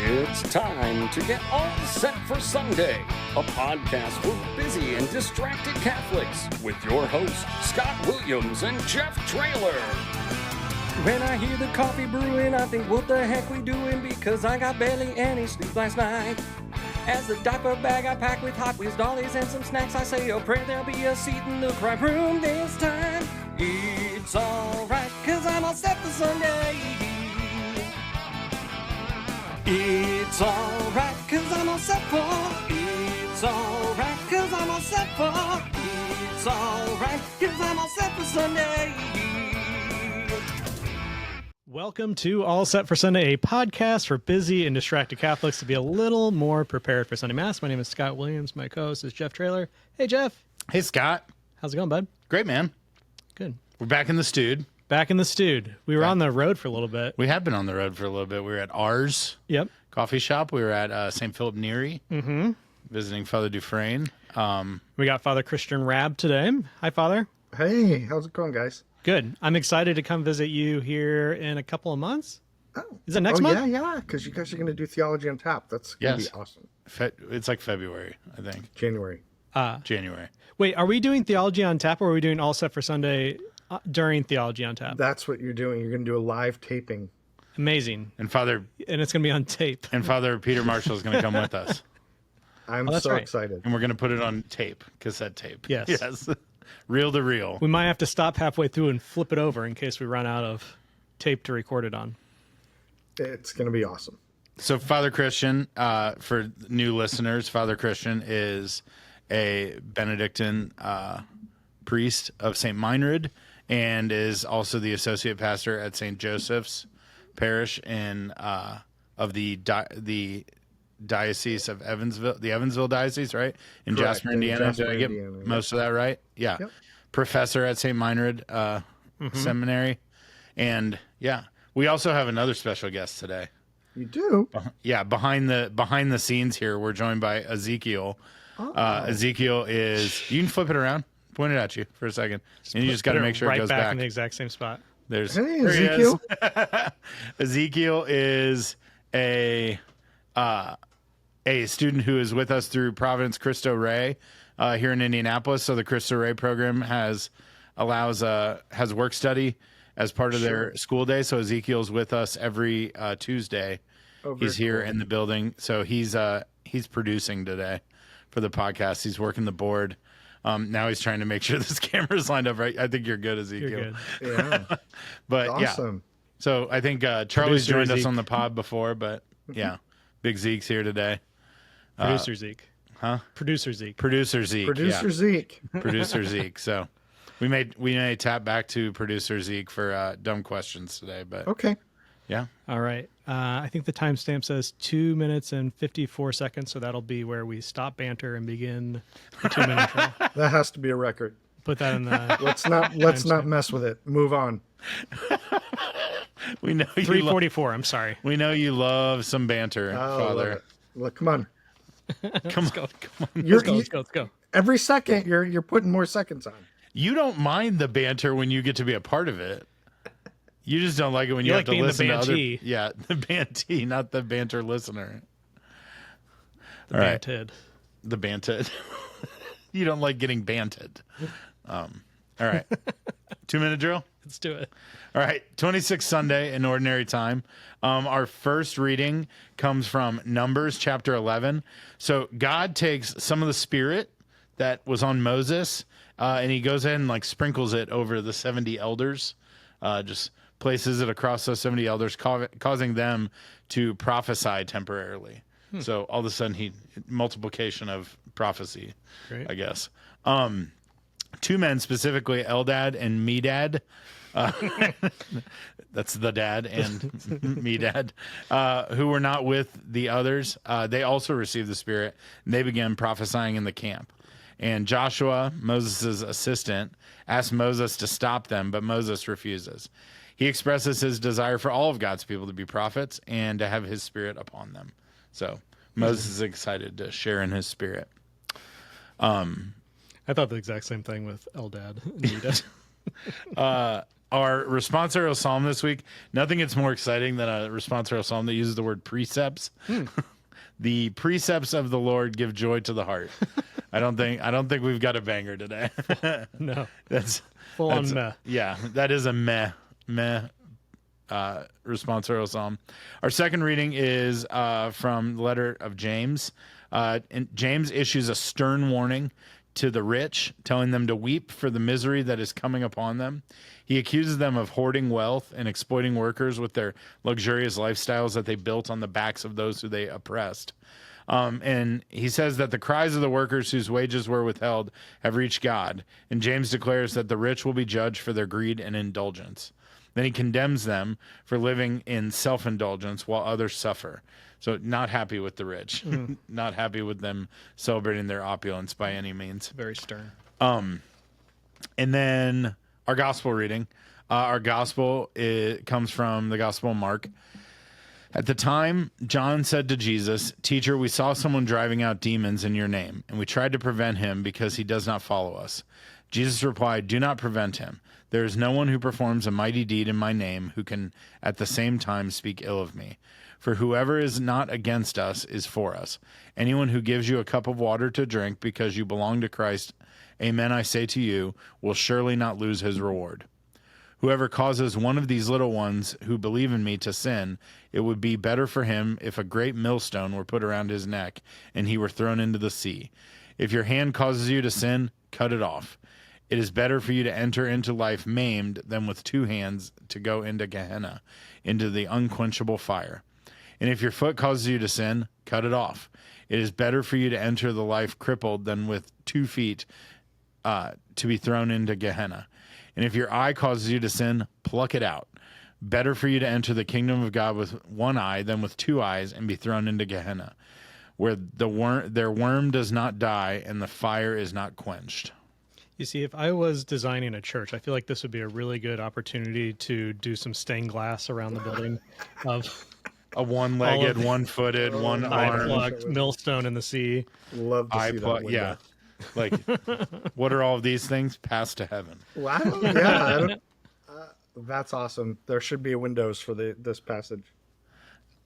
It's time to get all set for Sunday, a podcast for busy and distracted Catholics with your hosts, Scott Williams and Jeff Traylor. When I hear the coffee brewing, I think, what the heck we doing? Because I got barely any sleep last night. As the diaper bag I pack with Hot Wheels dollies and some snacks, I say a prayer there'll be a seat in the crime room this time. It's alright, cause I'm all set for Sunday. It's alright, cause I'm all set for. It's alright, cause I'm all set for. It's alright, cause I'm all set for Sunday. Welcome to All Set for Sunday, a podcast for busy and distracted Catholics to be a little more prepared for Sunday Mass. My name is Scott Williams. My co-host is Jeff Traylor. Hey, Jeff. Hey, Scott. How's it going, bud? Great, man. Good. We're back in the stewed. Back in the stewed. We were on the road for a little bit. We have been on the road for a little bit. We were at ours coffee shop. We were at St. Philip Neri, visiting Father Dufresne. We got Father Christian Raab today. Hi, Father. Hey, how's it going, guys? Good. I'm excited to come visit you here in a couple of months. Oh, is it next month? Yeah, because you guys are going to do Theology on Tap. That's going to be awesome. It's like February, I think. January. January. Wait, are we doing Theology on Tap or are we doing All Set for Sunday during Theology on Tap? That's what you're doing. You're going to do a live taping. Amazing. And it's going to be on tape. And Father Peter Marshall is going to come with us. I'm excited. And we're going to put it on tape, cassette tape. Yes. Yes. Reel to reel. We might have to stop halfway through and flip it over in case we run out of tape to record it on. It's going to be awesome. So Father Christian, for new listeners, Father Christian is a Benedictine priest of St. Meinrad and is also the associate pastor at St. Joseph's Parish of the Diocese of Evansville, the Evansville Diocese, right? In Correct. Jasper, Indiana. Did I get most of that right? Yeah. Yep. Professor at St. Meinrad Seminary. And yeah, we also have another special guest today. You do? Yeah, behind the scenes here, we're joined by Ezekiel. Ezekiel is, you can flip it around, point it at you for a second, and you just got to make sure it goes back in the exact same spot. Hey, Ezekiel. Ezekiel is a student who is with us through Providence Cristo Rey here in Indianapolis. So the Cristo Rey program has work study as part of their school day. So Ezekiel's with us every Tuesday. He's here in the building. So he's producing today for the podcast. He's working the board. Now he's trying to make sure this camera's lined up right. I think you're good, Ezekiel. You're good. Yeah. But awesome. Yeah. So I think Charlie's joined us on the pod before, but yeah, Big Zeke's here today. Producer Zeke. Huh? Producer Zeke. Producer Zeke. Producer Zeke. Producer Zeke. So we may tap back to Producer Zeke for dumb questions today, but okay. Yeah. All right. I think the timestamp says 2 minutes and 54 seconds, so that'll be where we stop banter and begin the 2-minute trial. That has to be a record. Put that in the. Let's not mess with it. Move on. We know 3:44. I'm sorry. We know you love some banter, Father. Look, come on. Come on. Let's go. Every second, you're putting more seconds on. You don't mind the banter when you get to be a part of it. You just don't like it when you have to listen to other. Yeah, the bantee, not the banter listener. The banted. The banted. You don't like getting banted. All right. 2-minute drill? Let's do it. All right. 26th Sunday in Ordinary Time. Our first reading comes from Numbers chapter 11. So God takes some of the spirit that was on Moses, and he goes in and like sprinkles it over the 70 elders, just places it across those 70 elders, causing them to prophesy temporarily. So all of a sudden, multiplication of prophecy, Great. I guess. Two men specifically, Eldad and Medad. That's the dad and Medad, who were not with the others. They also received the Spirit, and they began prophesying in the camp. And Joshua, Moses' assistant, asked Moses to stop them, but Moses refuses. He expresses his desire for all of God's people to be prophets and to have his Spirit upon them. So Moses is excited to share in his Spirit. I thought the exact same thing with Eldad and Medad. our responsorial psalm this week, nothing gets more exciting than a responsorial psalm that uses the word precepts. The precepts of the Lord give joy to the heart. I don't think we've got a banger today. No, That's full on meh. Yeah, that is a meh responsorial psalm. Our second reading is from the letter of James. And James issues a stern warning to the rich, telling them to weep for the misery that is coming upon them. He accuses them of hoarding wealth and exploiting workers with their luxurious lifestyles that they built on the backs of those who they oppressed. And he says that the cries of the workers whose wages were withheld have reached God. And James declares that the rich will be judged for their greed and indulgence. Then he condemns them for living in self-indulgence while others suffer. So not happy with the rich, not happy with them celebrating their opulence by any means. Very stern. And then our gospel reading. Our gospel comes from the Gospel of Mark. At the time, John said to Jesus, "Teacher, we saw someone driving out demons in your name, and we tried to prevent him because he does not follow us." Jesus replied, "Do not prevent him. There is no one who performs a mighty deed in my name who can at the same time speak ill of me. For whoever is not against us is for us. Anyone who gives you a cup of water to drink because you belong to Christ, amen, I say to you, will surely not lose his reward. Whoever causes one of these little ones who believe in me to sin, it would be better for him if a great millstone were put around his neck and he were thrown into the sea. If your hand causes you to sin, cut it off. It is better for you to enter into life maimed than with two hands to go into Gehenna, into the unquenchable fire. And if your foot causes you to sin, cut it off. It is better for you to enter the life crippled than with 2 feet to be thrown into Gehenna. And if your eye causes you to sin, pluck it out. Better for you to enter the kingdom of God with one eye than with 2 eyes and be thrown into Gehenna, where their worm does not die and the fire is not quenched. You see, if I was designing a church, I feel like this would be a really good opportunity to do some stained glass around the building of a one-legged, one-footed, one arm, eye-plugged millstone in the sea. Love to see that window. Yeah. Like, what are all of these things? Pass to heaven. Wow. Yeah. That's awesome. There should be windows for this passage.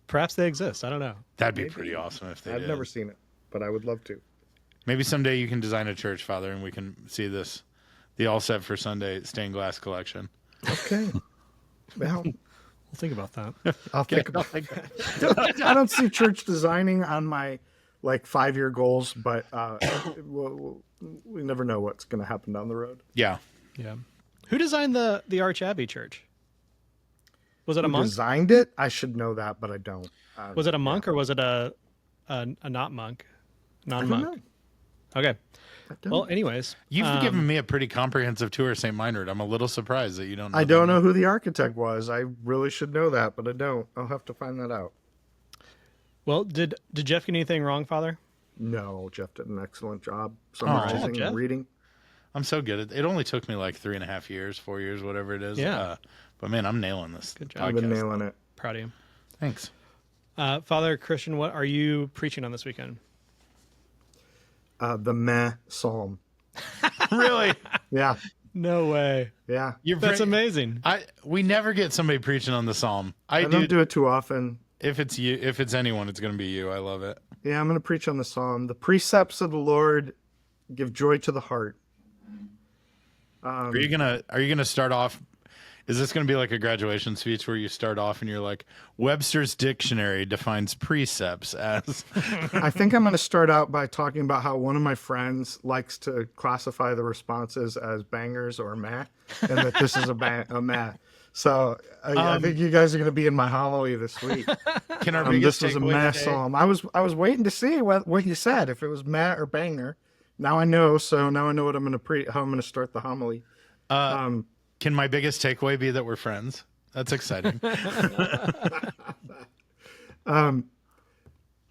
Perhaps they exist. I don't know. That'd be pretty awesome if they did. I've never seen it, but I would love to. Maybe someday you can design a church, Father, and we can see this, the All Set for Sunday stained glass collection. Okay. Well, we'll think about that. I'll think about that. I don't see church designing on my 5-year goals, but we never know what's going to happen down the road. Yeah. Yeah. Who designed the Arch Abbey Church? Was it a monk? Designed it? I should know that, but I don't. Was it a monk or was it a not monk? Non-monk. Okay. Well, anyways. You've given me a pretty comprehensive tour of St. Meinrad. I'm a little surprised that you don't know. I don't know who the architect was. I really should know that, but I don't. I'll have to find that out. Well, did Jeff get anything wrong, Father? No, Jeff did an excellent job summarizing and reading. I'm so good at it. It only took me 3.5 years, 4 years, whatever it is. Yeah. But man, I'm nailing this. Good job. I've been nailing it. Proud of you. Thanks. Father Christian, what are you preaching on this weekend? The Meh Psalm. Really? Yeah. No way. Yeah. That's amazing. We never get somebody preaching on the Psalm. I don't do it too often. If it's you, if it's anyone, it's going to be you. I love it. Yeah, I'm going to preach on the Psalm. The precepts of the Lord give joy to the heart. Are you gonna start off? Is this going to be like a graduation speech where you start off and you're like, Webster's Dictionary defines precepts as? I think I'm going to start out by talking about how one of my friends likes to classify the responses as bangers or meh, and that this is a meh. So I think you guys are going to be in my homily this week. Can our biggest this was a takeaway meh today? psalm. I was waiting to see what you said, if it was meh or banger. Now I know, so now I know what I'm going to how I'm going to start the homily. Can my biggest takeaway be that we're friends? That's exciting.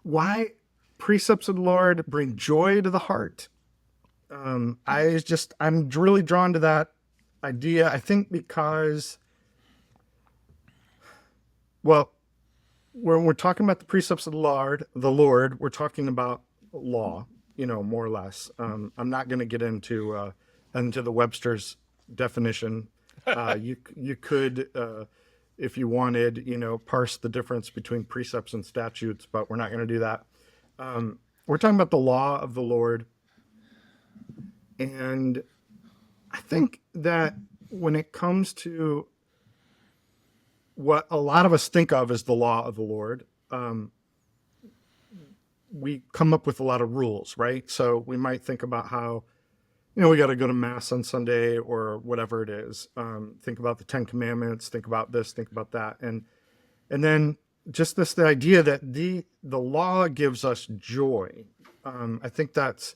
Why precepts of the Lord bring joy to the heart? I'm really drawn to that idea. I think because, when we're talking about the precepts of the Lord, we're talking about law, more or less. I'm not going to get into the Webster's definition. You could, if you wanted, parse the difference between precepts and statutes, but we're not going to do that. We're talking about the law of the Lord. And I think that when it comes to what a lot of us think of as the law of the Lord, we come up with a lot of rules, right? So we might think about how, we got to go to mass on Sunday or whatever it is. Think about the 10 Commandments, think about this, think about that. And then just the idea that the law gives us joy. I think that's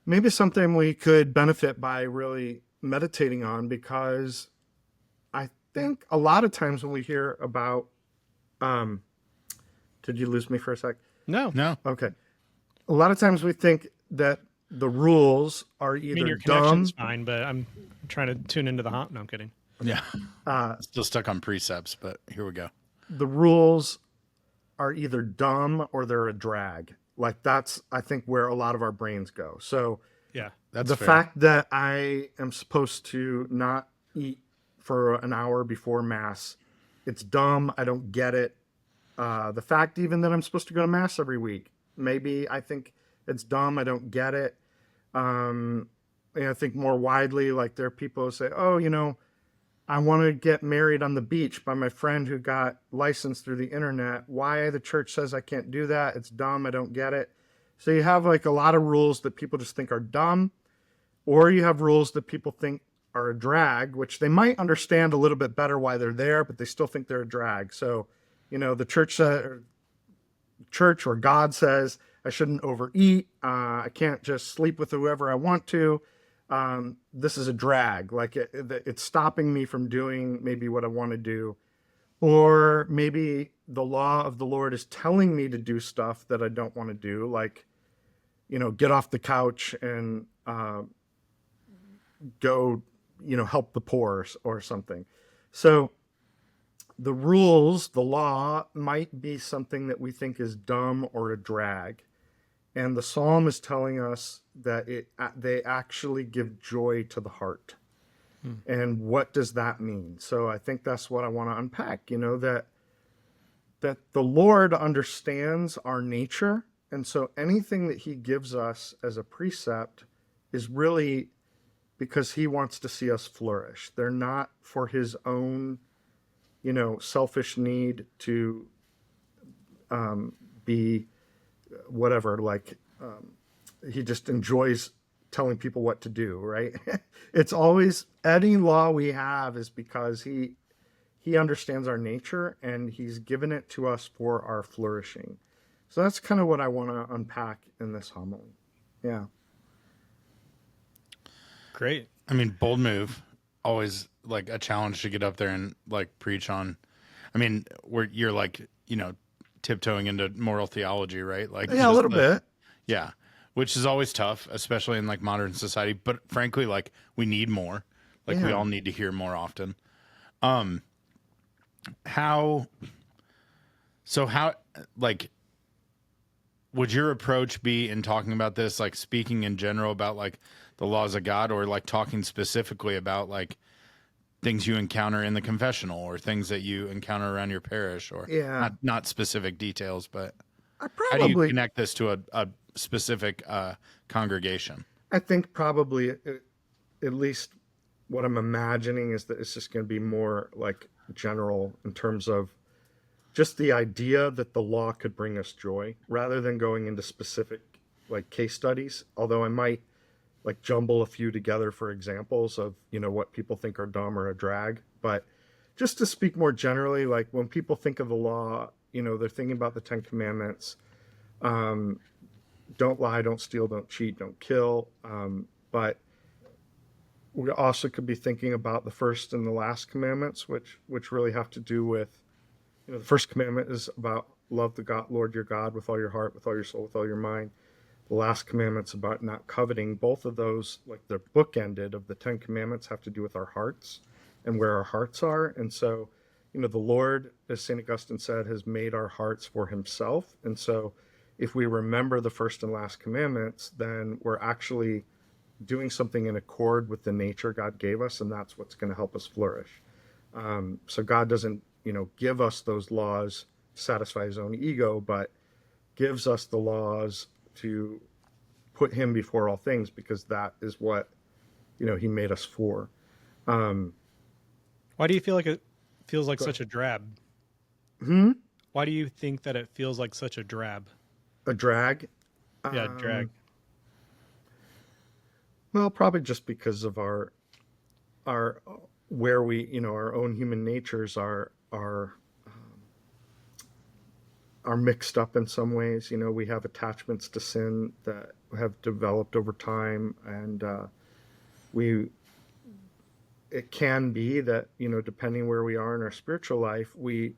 maybe something we could benefit by really meditating on, because I think a lot of times when we hear about, did you lose me for a sec? No. Okay. A lot of times we think that the rules are I mean, either your dumb. connection's fine, but I'm trying to tune into the hot. No, I'm kidding. Yeah. Still stuck on precepts, but here we go. The rules are either dumb or they're a drag. Like that's, I think, where a lot of our brains go. So Yeah. That's the fair. fact that I am supposed to not eat for an hour before mass, it's dumb. I don't get it. The fact even that I'm supposed to go to mass every week, maybe I think it's dumb. I don't get it. I think more widely, like there are people who say, oh, I want to get married on the beach by my friend who got licensed through the internet. Why the church says I can't do that? It's dumb. I don't get it. So you have like a lot of rules that people just think are dumb, or you have rules that people think are a drag, which they might understand a little bit better why they're there, but they still think they're a drag. So, the church or God says I shouldn't overeat. I can't just sleep with whoever I want to. This is a drag. Like it's stopping me from doing maybe what I want to do. Or maybe the law of the Lord is telling me to do stuff that I don't want to do. Like, get off the couch and go, help the poor or something. So the rules, the law might be something that we think is dumb or a drag. And the psalm is telling us that they actually give joy to the heart. And what does that mean? So I think that's what I want to unpack, that the Lord understands our nature. And so anything that he gives us as a precept is really because he wants to see us flourish. They're not for his own, selfish need to be whatever, like he just enjoys telling people what to do, right? It's always, any law we have is because he understands our nature and he's given it to us for our flourishing. So that's kind of what I want to unpack in this homily. Yeah. Great. I mean, bold move. Always like a challenge to get up there and like preach on. I mean, where you're like, tiptoeing into moral theology, right? Like, Yeah, a little bit. Yeah. Which is always tough, especially in like modern society. But frankly, like we need more. Like we all need to hear more often. How like would your approach be in talking about this, like speaking in general about like the laws of God, or like talking specifically about like things you encounter in the confessional or things that you encounter around your parish, or not specific details, but how do you connect this to a specific congregation? I think probably at least what I'm imagining is that it's just going to be more like general in terms of just the idea that the law could bring us joy rather than going into specific like case studies. Although I might like jumble a few together for examples of, what people think are dumb or a drag. But just to speak more generally, like when people think of the law, they're thinking about the 10 Commandments. Don't lie, don't steal, don't cheat, don't kill. But we also could be thinking about the first and the last commandments, which really have to do with, the first commandment is about love the God, Lord your God with all your heart, with all your soul, with all your mind. The last commandment's about not coveting. Both of those, like they're bookended of the 10 Commandments, have to do with our hearts and where our hearts are. And so, the Lord, as St. Augustine said, has made our hearts for himself. And so if we remember the first and last commandments, then we're actually doing something in accord with the nature God gave us, and that's what's going to help us flourish. So God doesn't, give us those laws to satisfy his own ego, but gives us the laws to put him before all things, because that is what, he made us for. Why do you feel like it feels like such a drab? Why do you think that it feels like such a drab? A drag? Yeah, drag. Well, probably just because of our where we, our own human natures are mixed up in some ways. We have attachments to sin that have developed over time, and it can be that, depending where we are in our spiritual life, we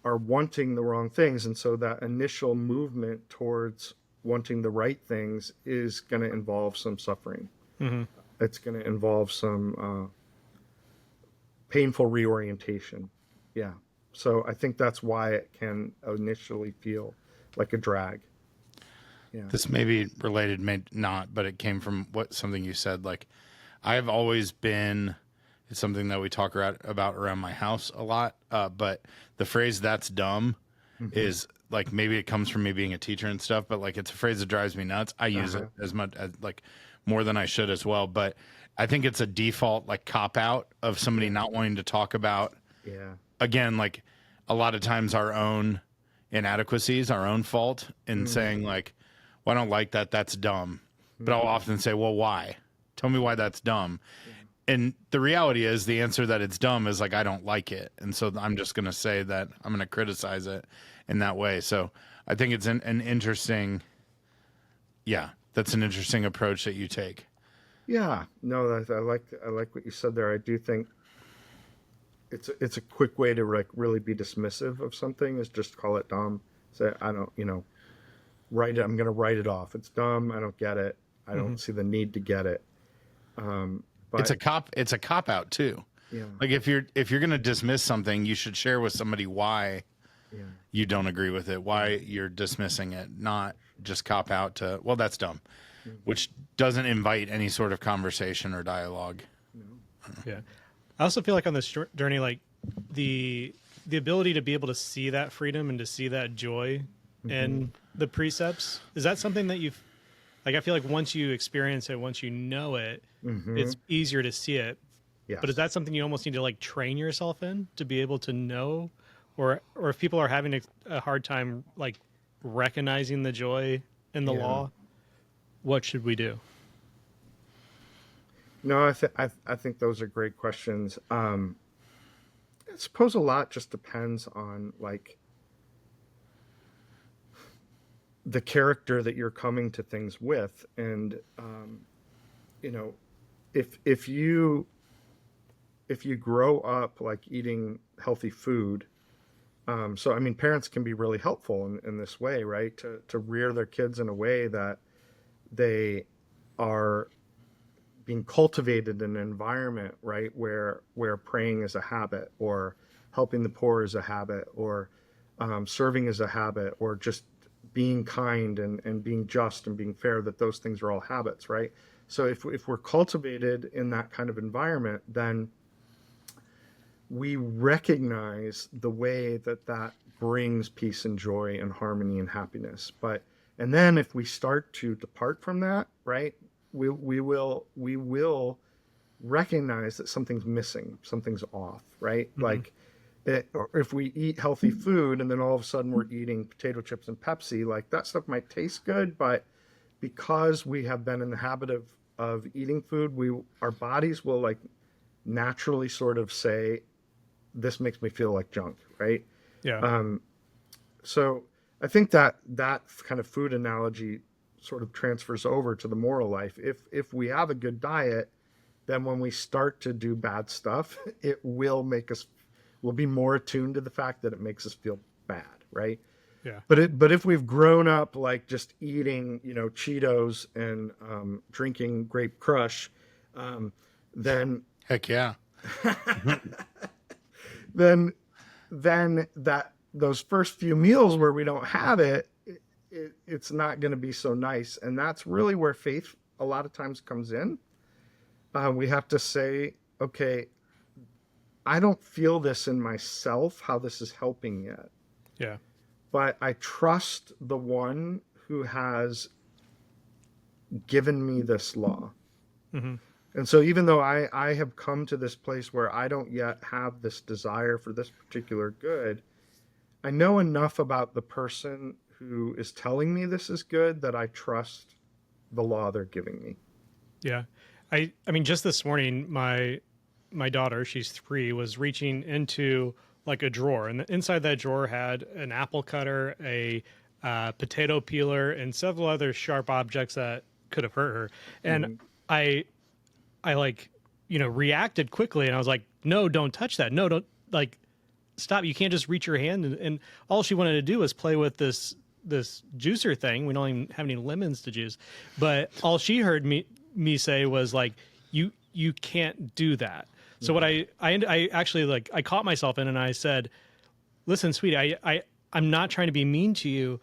are wanting the wrong things, and so that initial movement towards wanting the right things is going to involve some suffering. It's going to involve some painful reorientation. Yeah. So I think that's why it can initially feel like a drag. Yeah. This may be related, may not, but it came from something you said. Like, I've always been, it's something that we talk about around my house a lot. But the phrase "that's dumb" is like, maybe it comes from me being a teacher and stuff, but like, it's a phrase that drives me nuts. I use it as much as, like, more than I should as well. But I think it's a default, like, cop out of somebody not wanting to talk about, again, like, a lot of times our own inadequacies, our own fault in saying, like, well, I don't like that. That's dumb. But I'll often say, well, why? Tell me why that's dumb. And the reality is, the answer that it's dumb is, like, I don't like it. And so I'm just going to say that I'm going to criticize it in that way. So I think it's an interesting, that's an interesting approach that you take. Yeah, no, I like what you said there. I do think it's a quick way to, like, really be dismissive of something, is just call it dumb. Say, I don't, write it. I'm going to write it off. It's dumb. I don't get it. I don't see the need to get it. But It's a cop out too. Yeah. Like, if you're going to dismiss something, you should share with somebody why you don't agree with it, why you're dismissing it, not just cop out to, well, that's dumb, which doesn't invite any sort of conversation or dialogue. Yeah. I also feel like on this journey, like, the ability to be able to see that freedom and to see that joy in the precepts, is that something that you've, like, I feel like once you experience it, once you know it, it's easier to see it. Yes. But is that something you almost need to, like, train yourself in to be able to know, or if people are having a hard time, like, recognizing the joy in the law, what should we do? No, I think those are great questions. I suppose a lot just depends on, like, the character that you're coming to things with, and if you grow up, like, eating healthy food, so I mean, parents can be really helpful in this way, right? To rear their kids in a way that they are being cultivated in an environment, right, where praying is a habit, or helping the poor is a habit, or serving is a habit, or just being kind and being just and being fair, that those things are all habits, right? So if we're cultivated in that kind of environment, then we recognize the way that brings peace and joy and harmony and happiness. And then if we start to depart from that, right, we will recognize that something's missing, something's off, right? Like, or if we eat healthy food and then all of a sudden we're eating potato chips and Pepsi, like, that stuff might taste good, but because we have been in the habit of eating food, our bodies will, like, naturally sort of say, this makes me feel like junk, right? Yeah. So I think that kind of food analogy sort of transfers over to the moral life. If we have a good diet, then when we start to do bad stuff, it will we'll be more attuned to the fact that it makes us feel bad, right? Yeah. But if we've grown up, like, just eating, Cheetos and drinking Grape Crush, then Heck yeah. then those first few meals where we don't have it, it's not going to be so nice. And that's really where faith a lot of times comes in. We have to say, okay, I don't feel this in myself, how this is helping yet. Yeah. But I trust the one who has given me this law. Mm-hmm. And so even though I have come to this place where I don't yet have this desire for this particular good, I know enough about the person who is telling me this is good that I trust the law they're giving me. Yeah. I mean, just this morning, my daughter, she's 3, was reaching into like a drawer, and inside that drawer had an apple cutter, a potato peeler, and several other sharp objects that could have hurt her. And I like, reacted quickly, and I was like, no, don't touch that. No, don't, like, stop. You can't just reach your hand. And all she wanted to do was play with this juicer thing. We don't even have any lemons to juice, but all she heard me say was like, you can't do that. So what I actually, like, I caught myself in, and I said, listen, sweetie, I'm not trying to be mean to you.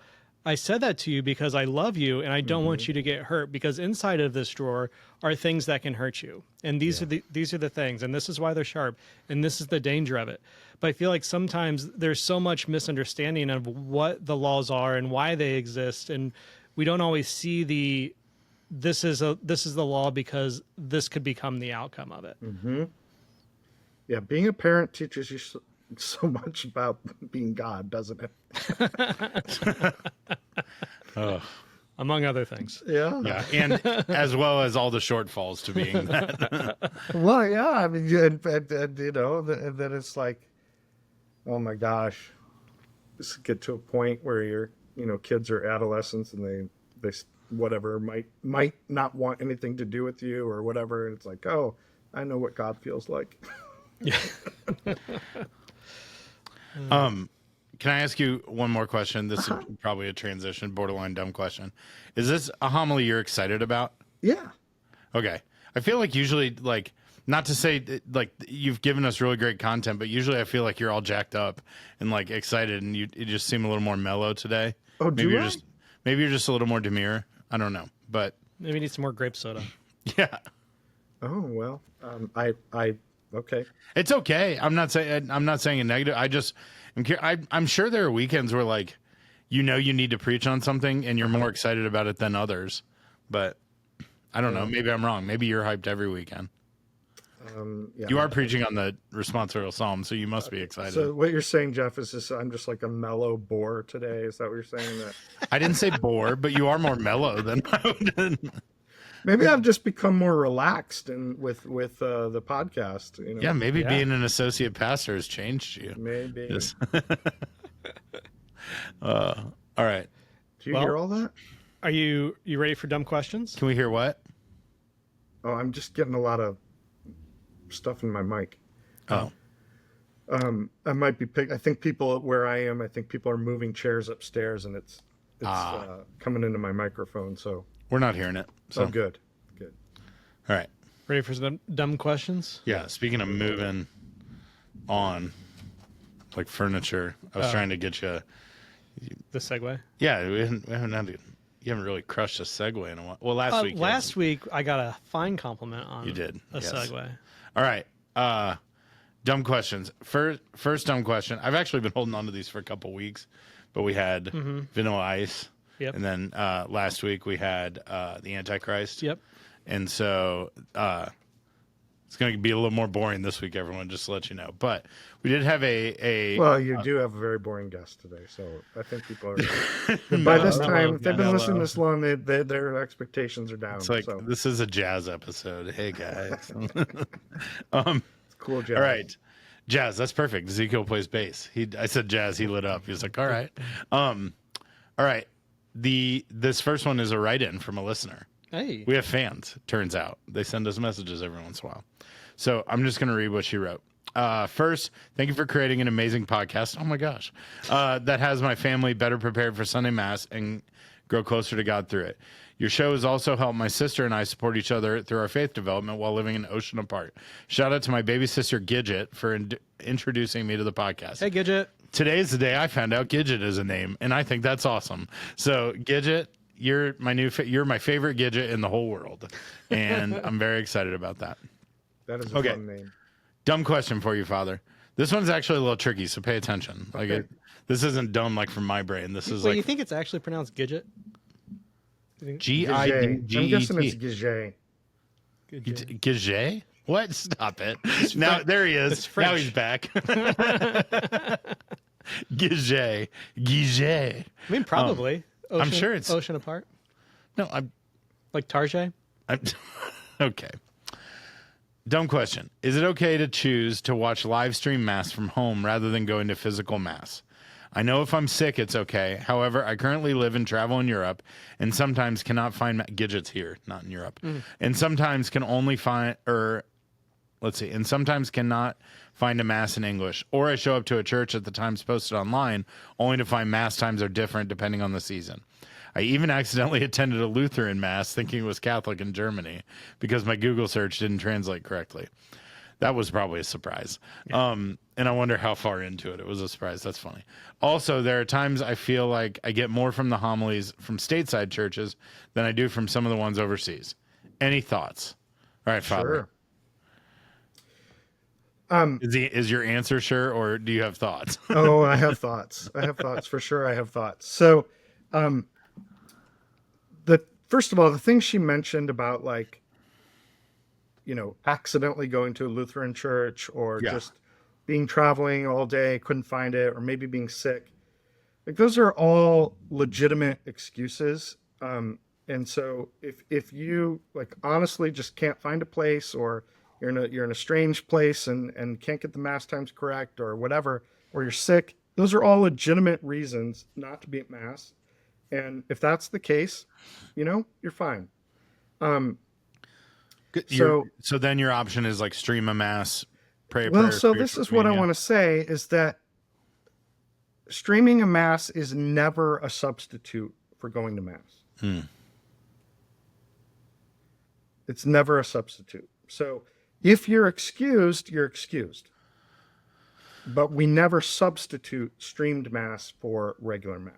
I said that to you because I love you, and I don't want you to get hurt, because inside of this drawer are things that can hurt you. And these are the things, and this is why they're sharp, and this is the danger of it. But I feel like sometimes there's so much misunderstanding of what the laws are and why they exist, and we don't always see this is the law because this could become the outcome of it. Mm-hmm. Yeah, being a parent teaches you so much about being God, doesn't it? Among other things. Yeah. Yeah, and as well as all the shortfalls to being that. Well, yeah. I mean, and that it's like, oh my gosh, just get to a point where kids are adolescents and they whatever might not want anything to do with you or whatever, and it's like, oh, I know what God feels like. Yeah. Can I ask you one more question? This is probably a transition, borderline dumb question. Is this a homily you're excited about? Yeah. Okay. I feel like usually, like, not to say like you've given us really great content, but usually I feel like you're all jacked up and like excited, and you just seem a little more mellow today. Oh, maybe you're just a little more demure. I don't know, but Maybe need some more grape soda. yeah. Oh well. Okay. It's okay. I'm not saying a negative. I'm sure there are weekends where like, you need to preach on something and you're more excited about it than others, but I don't know. Maybe I'm wrong. Maybe you're hyped every weekend. Yeah. You are preaching on the responsorial psalm, so you must be excited. So what you're saying, Jeff, is I'm just like a mellow bore today. Is that what you're saying? That I didn't say bore, but you are more mellow than I would. maybe I've just become more relaxed and with the podcast. Yeah, maybe being an associate pastor has changed you. Maybe. Yes. All right. Do you hear all that? Are you ready for dumb questions? Can we hear what? Oh, I'm just getting a lot of stuff in my mic. Oh. I might be I think people where I am, I think people are moving chairs upstairs, and it's coming into my microphone. So We're not hearing it. So good. All right. Ready for some dumb questions? Yeah. Speaking of moving on, like furniture, I was trying to get you. The segue? Yeah, we haven't had to, you haven't really crushed a segue in a while. Well, last week. Last week, I got a fine compliment on You did, a yes. segue. All right. Dumb questions. First dumb question. I've actually been holding on to these for a couple weeks, but we had Vanilla Ice. Yep. And then last week we had the Antichrist. Yep. And so it's going to be a little more boring this week, everyone, just to let you know. But we did have Well, you do have a very boring guest today, so I think people are. By this time, if they've been listening this long, their expectations are down. It's like, so. this is a jazz episode. Hey, guys. It's cool, jazz. All right. Jazz, that's perfect. Ezekiel plays bass. I said jazz, he lit up. He was like, all right. All right. This first one is a write-in from a listener. Hey. We have fans, turns out. They send us messages every once in a while. So I'm just going to read what she wrote. First, thank you for creating an amazing podcast. Oh my gosh. That has my family better prepared for Sunday Mass and grow closer to God through it. Your show has also helped my sister and I support each other through our faith development while living an ocean apart. Shout out to my baby sister, Gidget, for introducing me to the podcast. Hey, Gidget. today's the day I found out Gidget is a name, and I think that's awesome. So Gidget, you're my favorite Gidget in the whole world, and I'm very excited about that. That is a fun name. Dumb question for you, Father. This one's actually a little tricky, so pay attention. Okay. This isn't dumb like from my brain. This is Wait, you think it's actually pronounced Gidget? G-I-D-G-E-T. I'm guessing it's Gidget. Gidget? What? Stop it. Now, there he is. It's French. Now he's back. Gidget. Gidget. I mean, probably. I'm sure it's... Ocean apart. No, I'm... Like Tarjay? Okay. Dumb question. Is it okay to choose to watch live stream Mass from home rather than going to physical Mass? I know if I'm sick, it's okay. However, I currently live and travel in Europe and sometimes cannot find Gidget's here, not in Europe. And sometimes can only find, and sometimes cannot find a Mass in English. Or I show up to a church at the times posted online, only to find Mass times are different depending on the season. I even accidentally attended a Lutheran Mass thinking it was Catholic in Germany because my Google search didn't translate correctly. That was probably a surprise. Yeah. And I wonder how far into it was a surprise. That's funny. Also, there are times I feel like I get more from the homilies from stateside churches than I do from some of the ones overseas. Any thoughts? All right, Father. Sure. Is your answer sure, or do you have thoughts? Oh, I have thoughts. I have thoughts for sure. I have thoughts. So, first of all, the thing she mentioned about accidentally going to a Lutheran church or just being traveling all day, couldn't find it, or maybe being sick. Those are all legitimate excuses. And so if you honestly just can't find a place, or you're in a strange place and can't get the Mass times correct or whatever, or you're sick, those are all legitimate reasons not to be at Mass. And if that's the case, you're fine. So then your option is stream a Mass, pray a prayer. Well, so this is what I want to say is that streaming a Mass is never a substitute for going to Mass. It's never a substitute. So if you're excused, you're excused. But we never substitute streamed Mass for regular Mass.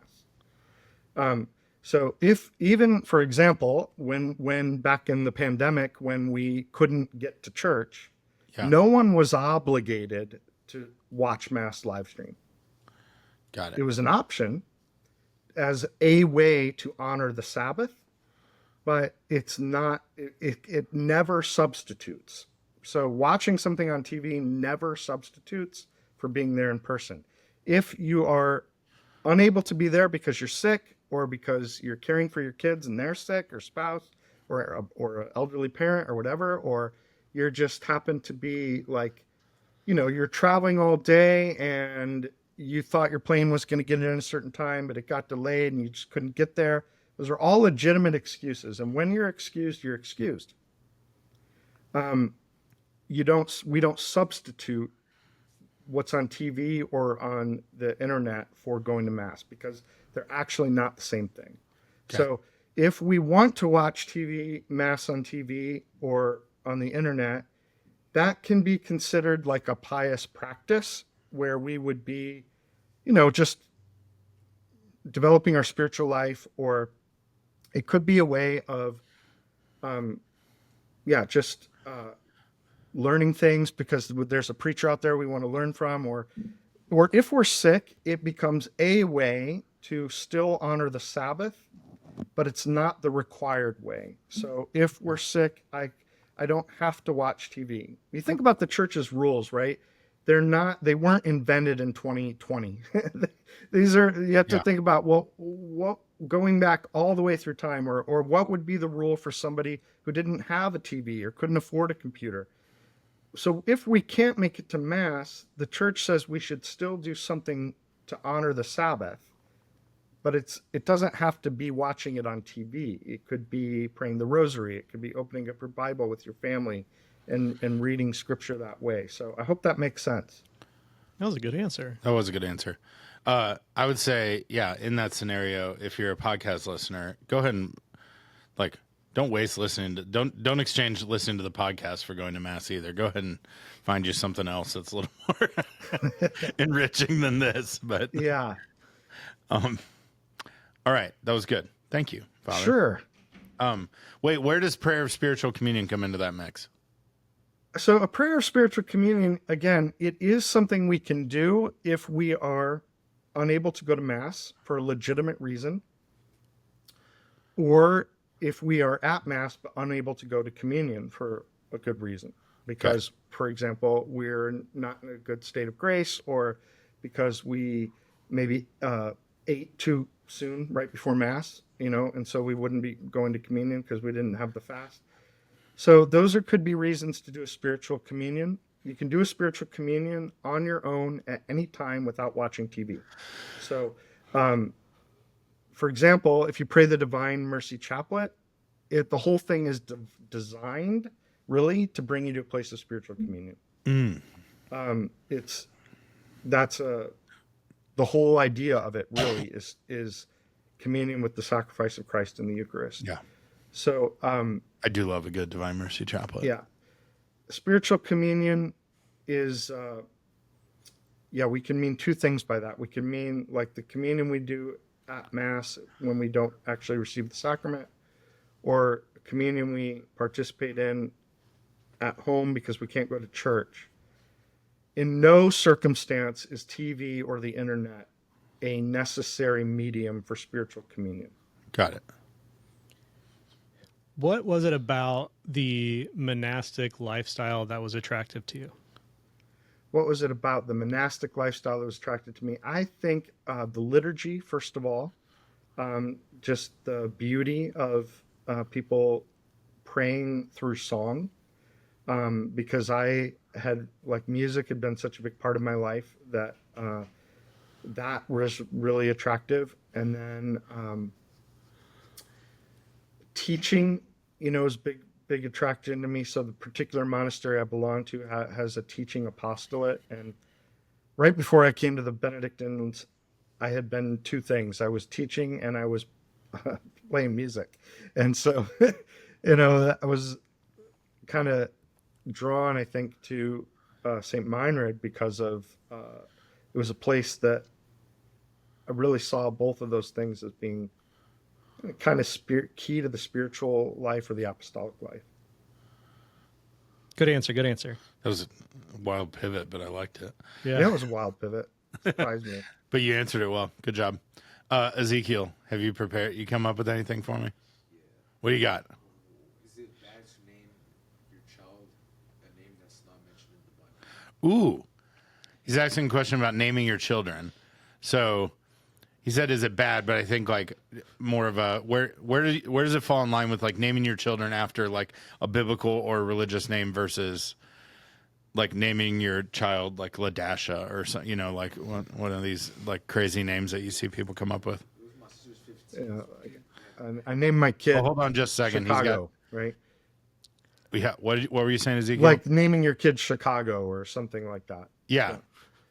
So if even, for example, when back in the pandemic, when we couldn't get to church, no one was obligated to watch Mass live stream. Got it. It was an option as a way to honor the Sabbath, but it's not, it never substitutes. So watching something on TV never substitutes for being there in person. If you are unable to be there because you're sick, or because you're caring for your kids and they're sick, or spouse, or an elderly parent, or whatever, or you're just happen to be you're traveling all day and you thought your plane was going to get in a certain time, but it got delayed and you just couldn't get there. Those are all legitimate excuses. And when you're excused, you're excused. We don't substitute what's on TV or on the internet for going to Mass, because they're actually not the same thing. Okay. So if we want to watch Mass on TV or on the internet, that can be considered like a pious practice where we would be, just developing our spiritual life, or it could be a way of, learning things because there's a preacher out there we want to learn from, or if we're sick, it becomes a way to still honor the Sabbath, but it's not the required way. So if we're sick, I don't have to watch TV. You think about the church's rules, right? They weren't invented in 2020. You have to think about, what going back all the way through time, or what would be the rule for somebody who didn't have a TV or couldn't afford a computer. So if we can't make it to Mass, the church says we should still do something to honor the Sabbath, but it doesn't have to be watching it on TV. It could be praying the rosary. It could be opening up your Bible with your family and reading scripture that way. So I hope that makes sense. That was a good answer. That was a good answer. I would say, in that scenario, if you're a podcast listener, go ahead and Don't waste listening to don't exchange listening to the podcast for going to mass either. Go ahead and find you something else that's a little more enriching than this. But Yeah. all right, that was good. Thank you, Father. Sure. Wait, where does prayer of spiritual communion come into that mix? So a prayer of spiritual communion, again, it is something we can do if we are unable to go to mass for a legitimate reason, or if we are at mass but unable to go to communion for a good reason. Because, for example, we're not in a good state of grace, or because we maybe ate too soon right before mass, and so we wouldn't be going to communion because we didn't have the fast. So those could be reasons to do a spiritual communion. You can do a spiritual communion on your own at any time without watching TV. So, for example, if you pray the Divine Mercy Chaplet, the whole thing is designed really to bring you to a place of spiritual communion. The whole idea of it really is communion with the sacrifice of Christ in the Eucharist. Yeah. So I do love a good Divine Mercy Chaplet. yeah, spiritual communion is we can mean two things by that. We can mean like the communion we do at Mass when we don't actually receive the sacrament, or communion we participate in at home because we can't go to church. In no circumstance is TV or the internet a necessary medium for spiritual communion. Got it. What was it about the monastic lifestyle that was attractive to you? What was it about the monastic lifestyle that was attractive to me? I think the liturgy, first of all, just the beauty of people praying through song, because I had, music had been such a big part of my life that that was really attractive. And then teaching, is big attraction to me. So the particular monastery I belong to has a teaching apostolate. And right before I came to the Benedictines, I had been two things. I was teaching and I was playing music. And so, I was kind of drawn, I think, to St. Meinrad because of it was a place that I really saw both of those things as being kind of key to the spiritual life or the apostolic life. Good answer. Good answer. That was a wild pivot, but I liked it. Yeah, it was a wild pivot. Surprised me. But you answered it well. Good job. Ezekiel, have you prepared? You come up with anything for me? Yeah. What do you got? Is it bad to name your child a name that's not mentioned in the Bible? Ooh. He's asking a question about naming your children. So he said, is it bad? But I think more of a, where does it fall in line with naming your children after a biblical or religious name versus naming your child Ladasha or something, one of these crazy names that you see people come up with. I named my kid. Oh, hold on just a second. Chicago, right? Yeah. What were you saying, Ezekiel? Like naming your kid Chicago or something like that. Yeah.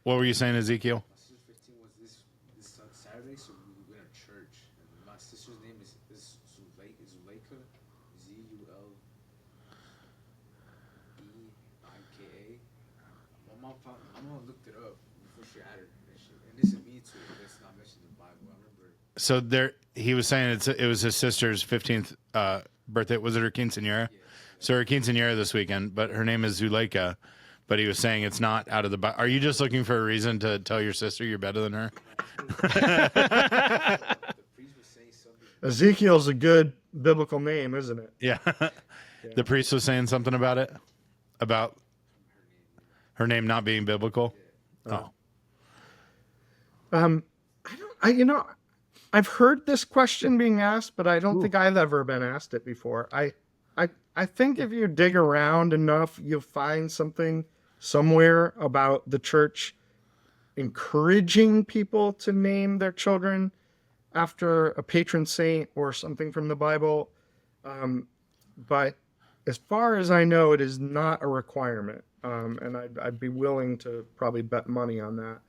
What were you saying, Ezekiel? My sister's 15 was this Saturday, so we went to church. And my sister's name is Zuleika, Zuleika. My mom looked it up before she added it. And this is me too, but it's not mentioned in the Bible. I remember. So he was saying it was his sister's 15th birthday. Was it her quinceañera? Yeah. So her quinceañera this weekend, but her name is Zuleika. But he was saying it's not out of the Bible. Are you just looking for a reason to tell your sister you're better than her? Ezekiel's a good biblical name, isn't it? Yeah. The priest was saying something about it? About her name not being biblical? Oh. I've heard this question being asked, but I don't think I've ever been asked it before. I think if you dig around enough, you'll find something somewhere about the church encouraging people to name their children after a patron saint or something from the Bible. But as far as I know, it is not a requirement. And I'd be willing to probably bet money on that.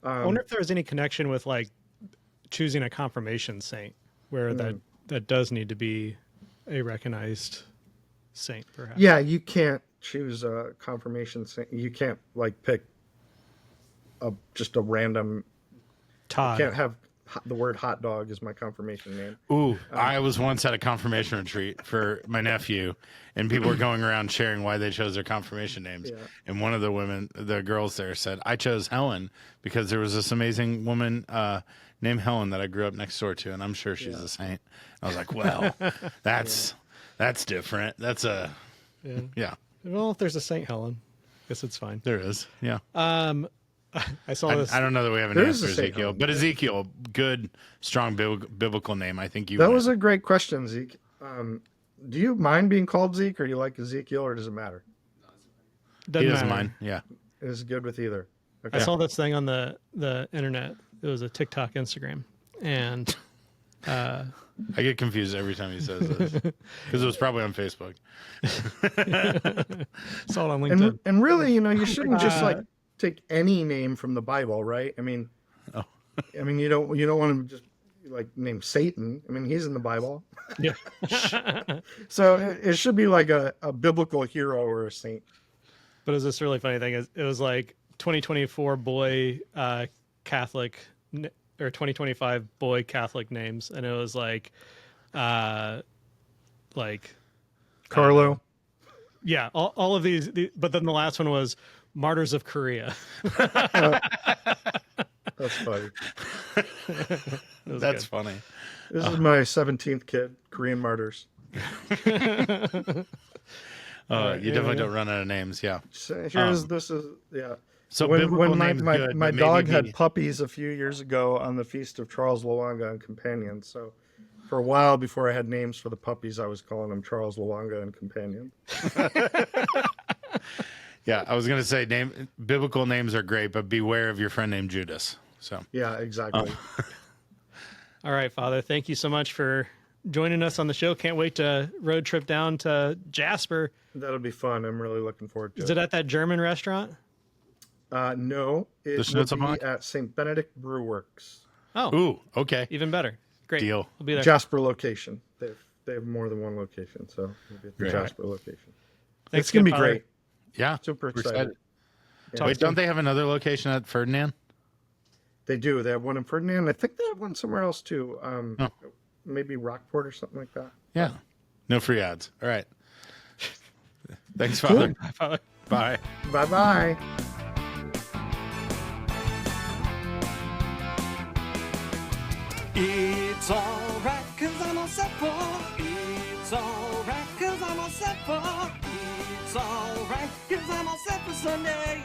I wonder if there was any connection with choosing a confirmation saint where that does need to be a recognized saint, perhaps. Yeah, you can't choose a confirmation saint. You can't like pick just a random. Todd. Can't have the word hot dog as my confirmation name. Ooh, I was once at a confirmation retreat for my nephew, and people were going around sharing why they chose their confirmation names. Yeah. And one of the girls there said, I chose Helen because there was this amazing woman named Helen that I grew up next door to, and I'm sure she's a saint. I was like, well, that's different. That's yeah. Well, if there's a Saint Helen, I guess it's fine. There is. Yeah. I saw this. I don't know that we have an There is answer, a Saint Ezekiel, Helen. but Ezekiel, good, strong biblical name. I think you. That win. was a great question, Zeke. Do you mind being called Zeke, or do you like Ezekiel, or does it matter? He doesn't matter. mind. Yeah. It is good with either. Okay. I saw this thing on the internet. It was a TikTok, Instagram, and I get confused every time he says this because it was probably on Facebook. saw it on LinkedIn. And really, you shouldn't just like take any name from the Bible, right? I mean, you don't want to just like name Satan. I mean, he's in the Bible. Yeah. So it should be like a biblical hero or a saint. But it was this really funny thing. It was like 2024 boy Catholic or 2025 boy Catholic names, and it was like Carlo. yeah, all of these. But then the last one was Martyrs of Korea. That's funny. That's funny. This is my 17th kid, Korean martyrs. You definitely don't run out of names. Yeah. So yeah. So when biblical my names good, my but maybe dog be- had puppies a few years ago on the feast of Charles Lawanga and Companion. So for a while before I had names for the puppies, I was calling them Charles Lawanga and Companion. Yeah, I was gonna say biblical names are great, but beware of your friend named Judas. So Yeah, exactly. All right, Father. Thank you so much for joining us on the show. Can't wait to road trip down to Jasper. That'll be fun. I'm really looking forward to Is it at that German restaurant? No, it The will Schnitzelbank? be at St. Benedict Brew Works, Oh, ooh, okay, even better. Great. deal. We'll be there. Jasper location. They have more than one location, so we'll be at the Great. Jasper location. Thanks It's gonna be again, Father. great. Yeah, Super we're excited. Yeah. Wait, don't they have another location at Ferdinand? They do. They have one in Ferdinand. I think they have one somewhere else too. Oh. Maybe Rockport or something like that. Yeah. No free ads. All right. Thanks, Father. Bye, Father. Bye. Bye bye. It's alright, cause I'm all set for. It's alright, cause I'm all set for. It's alright, cause I'm all set for Sunday.